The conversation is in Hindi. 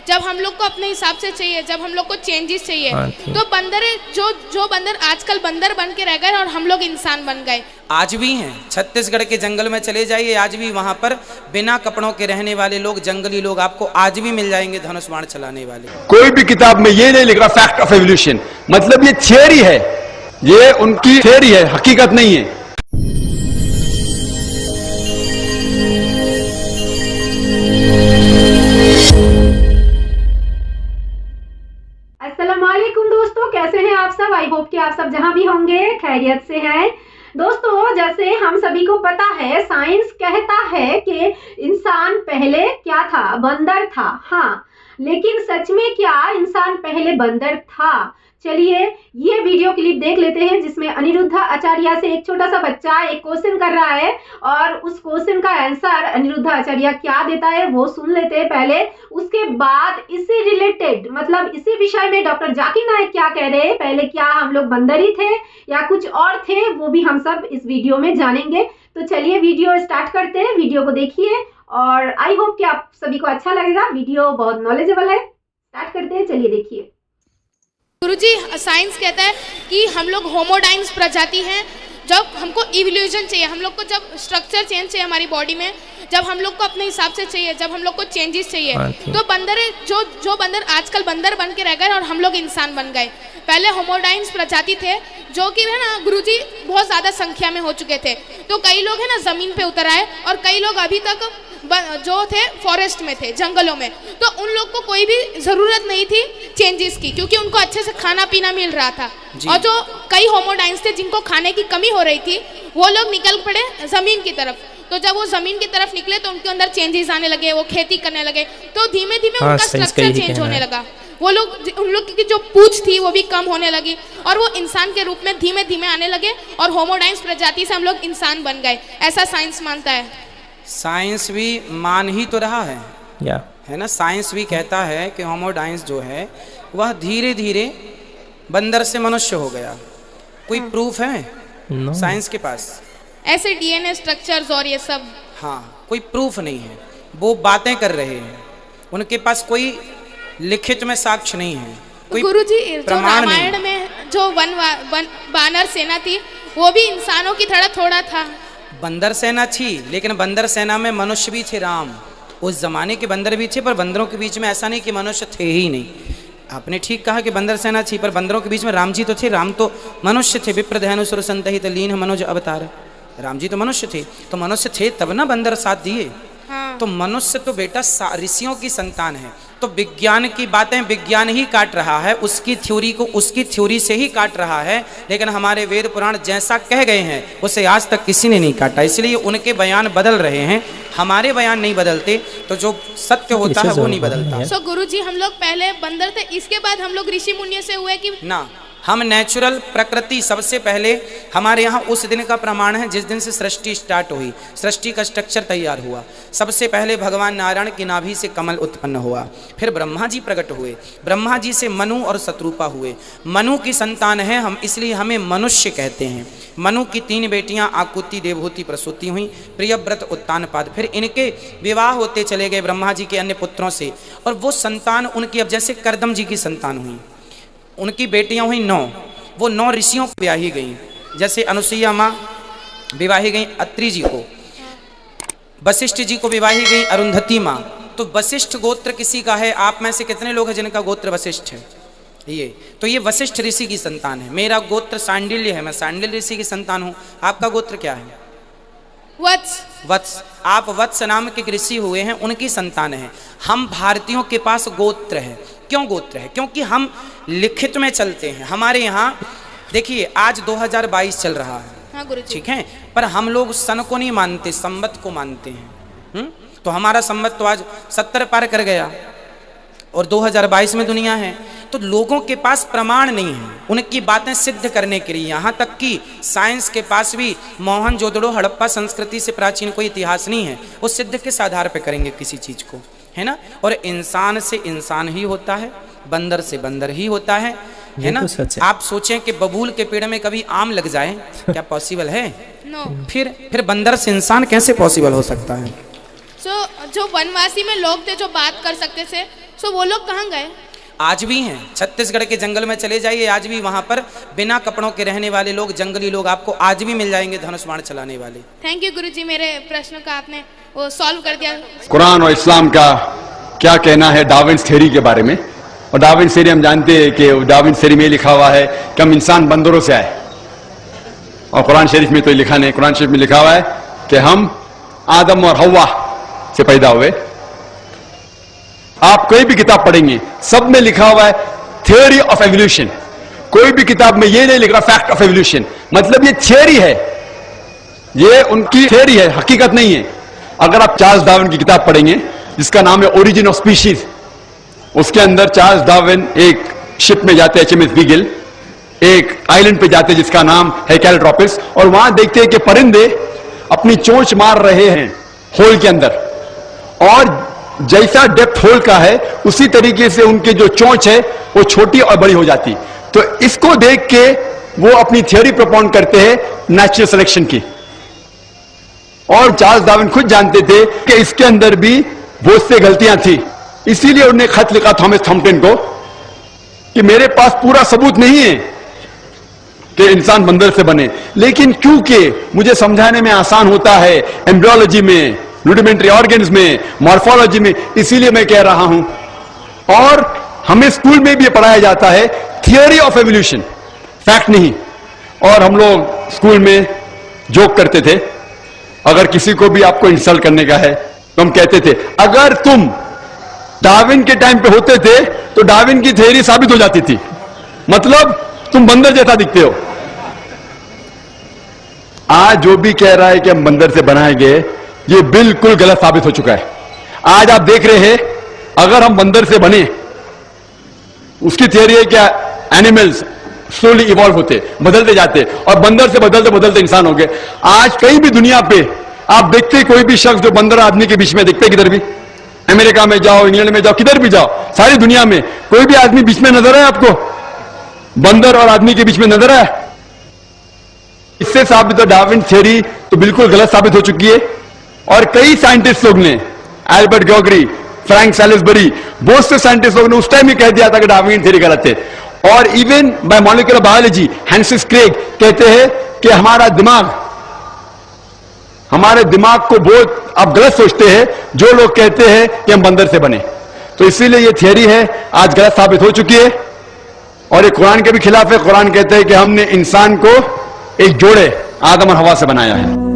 जब हम लोग को अपने हिसाब से चाहिए, जब हम लोग को चेंजेस चाहिए, तो बंदर जो बंदर आजकल बंदर बन के रह गए और हम लोग इंसान बन गए। आज भी हैं, छत्तीसगढ़ के जंगल में चले जाइए, आज भी वहां पर बिना कपड़ों के रहने वाले लोग, जंगली लोग आपको आज भी मिल जाएंगे, धनुष बाण चलाने वाले। कोई भी किताब में ये नहीं लिख रहा फैक्ट ऑफ एवोल्यूशन, मतलब ये थियरी है, ये उनकी थियरी है, हकीकत नहीं है। अस्सलामुअलैकुम दोस्तों, कैसे हैं आप सब? आई होप कि आप सब जहां भी होंगे खैरियत से हैं। दोस्तों, जैसे हम सभी को पता है, साइंस कहता है कि इंसान पहले क्या था? बंदर था। हाँ, लेकिन सच में क्या इंसान पहले बंदर था? चलिए ये वीडियो क्लिप देख लेते हैं, जिसमें अनिरुद्ध आचार्य से एक छोटा सा बच्चा एक क्वेश्चन कर रहा है और उस क्वेश्चन का आंसर अनिरुद्ध आचार्य क्या देता है वो सुन लेते हैं पहले। उसके बाद इससे रिलेटेड, मतलब इसी विषय में डॉक्टर जाकिर नाइक क्या कह रहे हैं, पहले क्या हम लोग बंदर ही थे या कुछ और थे, वो भी हम सब इस वीडियो में जानेंगे। तो चलिए वीडियो स्टार्ट करते हैं, वीडियो को देखिए और आई होप कि आप सभी को अच्छा लगेगा। वीडियो बहुत नॉलेजेबल है, स्टार्ट करते हैं, चलिए देखिए। गुरुजी, साइंस कहता है कि हम लोग होमोडाइन्स प्रजाति हैं। जब हमको इवोल्यूशन चाहिए, हम लोग को जब स्ट्रक्चर चेंज चाहिए हमारी बॉडी में, जब हम लोग को अपने हिसाब से चाहिए, जब हम लोग को चेंजेस चाहिए, तो बंदर जो बंदर आजकल बंदर बन के रह गए और हम लोग इंसान बन गए। पहले होमोडाइन्स प्रजाति थे, जो कि है ना गुरुजी बहुत ज़्यादा संख्या में हो चुके थे। तो कई लोग है ना ज़मीन पे उतर आए और कई लोग अभी तक जो थे फॉरेस्ट में थे, जंगलों में। तो उन लोग को कोई भी ज़रूरत नहीं थी चेंजेस की, क्योंकि उनको अच्छे से खाना पीना मिल रहा था। और जो कई होमोडाइन्स थे जिनको खाने की कमी हो रही थी, वो लोग निकल पड़े ज़मीन की तरफ। तो जब वो ज़मीन की तरफ निकले तो उनके अंदर चेंजेस आने लगे, वो खेती करने लगे, तो धीमे धीमे उनका स्ट्रक्चर चेंज होने लगा। वो लोग, उन लोग की जो पूंछ थी वो भी कम होने लगी और वो इंसान के रूप में धीमे धीमे आने लगे और होमोडाइन्स प्रजाति से हम लोग इंसान बन गए। ऐसा साइंस मानता है। साइंस भी मान ही तो रहा है, है ना। साइंस भी कहता है कि होमोडाइन्स जो है वह धीरे धीरे बंदर से मनुष्य हो गया। कोई प्रूफ है साइंस के पास? ऐसे डीएनए स्ट्रक्चर्स और ये सब, हाँ, कोई प्रूफ नहीं है। वो बातें कर रहे हैं, उनके पास कोई लिखित में साक्ष्य नहीं है, कोई गुरुजी जो रामायण नहीं। में जो वानर सेना थी, वो भी इंसानों की तरह थोड़ा था। बंदर सेना थी, लेकिन बंदर सेना में मनुष्य भी थे। राम उस जमाने के बंदर भी थे, पर बंदरों के बीच में ऐसा नहीं कि मनुष्य थे ही नहीं। आपने ठीक कहा कि बंदर सेना थी, पर बंदरों के बीच में राम जी तो थे। राम तो मनुष्य थे। विप्रधनुसुर संतहित लीन मनोज अवतार। राम जी तो मनुष्य थे, तो मनुष्य थे तब ना बंदर साथ दिए। हाँ। तो मनुष्य तो बेटा ऋषियों की संतान है। तो विज्ञान की बातें विज्ञान ही काट रहा है, उसकी थ्योरी को उसकी थ्योरी से ही काट रहा है। लेकिन हमारे वेद पुराण जैसा कह गए हैं उसे आज तक किसी ने नहीं काटा, इसलिए उनके बयान बदल रहे हैं, हमारे बयान नहीं बदलते। तो जो सत्य होता है वो नहीं बदलता। सो गुरुजी, हम लोग पहले बंदर थे, इसके बाद हम लोग ऋषि मुनि से हुए कि ना? हम नेचुरल प्रकृति सबसे पहले, हमारे यहाँ उस दिन का प्रमाण है जिस दिन से सृष्टि स्टार्ट हुई, सृष्टि का स्ट्रक्चर तैयार हुआ। सबसे पहले भगवान नारायण की नाभि से कमल उत्पन्न हुआ, फिर ब्रह्मा जी प्रकट हुए, ब्रह्मा जी से मनु और शत्रुपा हुए। मनु की संतान है हम, इसलिए हमें मनुष्य कहते हैं। मनु की 3 बेटियां आकुति, देवहूति, प्रसूति हुई, प्रियव्रत, उत्तानपाद। फिर इनके विवाह होते चले गए ब्रह्मा जी के अन्य पुत्रों से, और वो संतान उनकी अब जैसे करदम जी की संतान हुई, उनकी बेटियां हुई 9। वो 9 ऋषियों को ब्याही गई, जैसे अनुसुईया माँ विवाही गई अत्रि जी को, वशिष्ठ जी को विवाही गई अरुंधति माँ। तो वशिष्ठ गोत्र किसी का है? आप में से कितने लोग हैं जिनका गोत्र वशिष्ठ है? तो ये वशिष्ठ ऋषि की संतान है। मेरा गोत्र सांडिल्य है, मैं सांडिल्य ऋषि की संतान हूँ। आपका गोत्र क्या है? वत्स। वत्स। आप वत्स नाम के ऋषि हुए हैं, उनकी संतान है। हम भारतीयों के पास गोत्र है। क्यों गोत्र है? क्योंकि हम लिखित में चलते हैं। हमारे यहाँ देखिए आज 2022 चल रहा है, हाँ गुरुजी, ठीक है, पर हम लोग सन को नहीं मानते, संवत को मानते हैं। तो हमारा संवत तो आज 70 पार कर गया और 2022 में दुनिया है। तो लोगों के पास प्रमाण नहीं है उनकी बातें सिद्ध करने के लिए। यहाँ तक कि साइंस के पास भी मोहनजोदड़ो, हड़प्पा संस्कृति से प्राचीन कोई इतिहास नहीं है। वो सिद्ध किस आधार पर करेंगे किसी चीज को, है ना। और इंसान से इंसान ही होता है, बंदर से बंदर ही होता है ना। तो आप सोचें कि बबूल के पेड़ में कभी आम लग जाए, क्या पॉसिबल है? नो। फिर बंदर से इंसान कैसे पॉसिबल हो सकता है? जो वनवासी में लोग थे जो बात कर सकते थे, सो वो लोग कहाँ गए? आज भी हैं। छत्तीसगढ़ के जंगल में चले जाइए, आज भी वहां पर बिना कपड़ों के रहने वाले लोग, जंगली लोग आपको आज भी मिल जाएंगे, धनुष बाण चलाने वाले। थैंक यू गुरुजी, मेरे प्रश्न का आपने वो सॉल्व कर दिया। कुरान और इस्लाम का क्या कहना है डार्विन्स थ्योरी के बारे में? और डार्विन्स थ्योरी हम जानते हैं कि डार्विन्स थ्योरी में लिखा हुआ है कि हम इंसान बंदरों से आए, और कुरान शरीफ में तो लिखा नहीं। कुरान शरीफ में लिखा हुआ है कि हम आदम और हव्वा से पैदा हुए। आप कोई भी किताब पढ़ेंगे सब में लिखा हुआ है थ्योरी ऑफ एवोल्यूशन। कोई भी किताब में ये नहीं लिख रहा फैक्ट ऑफ एवोल्यूशन, मतलब ये थ्योरी है, ये उनकी थ्योरी है, हकीकत नहीं है। अगर आप चार्ल्स डार्विन की किताब पढ़ेंगे जिसका नाम है ओरिजिन ऑफ स्पीशीज, उसके अंदर चार्ल्स डार्विन एक शिप में जाते हैं, HMS बीगल, एक आइलैंड पे जाते हैं जिसका नाम है कैलेड्रोपिस, और वहां देखते हैं कि परिंदे अपनी चोंच मार रहे हैं होल के अंदर, और जैसा डेप्थ होल का है उसी तरीके से उनके जो चोंच है वो छोटी और बड़ी हो जाती। तो इसको देख के वो अपनी थ्योरी प्रपोन करते हैं नेचुरल सिलेक्शन की। और चार्ल्स डार्विन खुद जानते थे कि इसके अंदर भी बहुत सी गलतियां थी, इसीलिए उन्होंने खत लिखा थॉमस थॉम्पकिन को कि मेरे पास पूरा सबूत नहीं है कि इंसान बंदर से बने, लेकिन क्योंकि मुझे समझाने में आसान होता है एम्ब्रियोलॉजी में, रूडिमेंट्री ऑर्गन्स में, मॉर्फोलॉजी में, इसीलिए मैं कह रहा हूं। और हमें स्कूल में भी पढ़ाया जाता है थियोरी ऑफ एवोल्यूशन, फैक्ट नहीं। और हम लोग स्कूल में जोक करते थे, अगर किसी को भी आपको इंसल्ट करने का है तो हम कहते थे अगर तुम डार्विन के टाइम पे होते थे तो डार्विन की थ्योरी साबित हो जाती थी, मतलब तुम बंदर जैसा दिखते हो। आज जो भी कह रहा है कि हम बंदर से बनाए गए, ये बिल्कुल गलत साबित हो चुका है। आज आप देख रहे हैं अगर हम बंदर से बने, उसकी थियरी है क्या एनिमल्स स्लोली इवॉल्व होते, बदलते जाते, और बंदर से बदलते बदलते इंसान हो गए। आज कहीं भी दुनिया पे आप देखते कोई भी शख्स जो बंदर आदमी के बीच में दिखते, किधर भी, अमेरिका में जाओ, इंग्लैंड में जाओ, किधर भी जाओ, सारी दुनिया में कोई भी आदमी बीच में नजर है आपको? बंदर और आदमी के बीच में नजर है? इससे साबित है डार्विन थ्योरी तो बिल्कुल गलत साबित हो चुकी है। और कई साइंटिस्ट लोग ने, एल्बर्ट गॉगरी, फ्रैंक सैलिसबरी, बहुत से साइंटिस्ट लोगों ने उस टाइम ही कह दिया था कि डार्विन थ्योरी गलत है। और इवन बाय मॉलिक्यूलर बायोलॉजी हैंसिस क्रेग कहते हैं कि हमारे दिमाग को बहुत आप गलत सोचते हैं जो लोग कहते हैं कि हम बंदर से बने। तो इसीलिए ये थियरी है आज गलत साबित हो चुकी है, और ये कुरान के भी खिलाफ है। कुरान कहते हैं कि हमने इंसान को एक जोड़े आदम और हवा से बनाया है।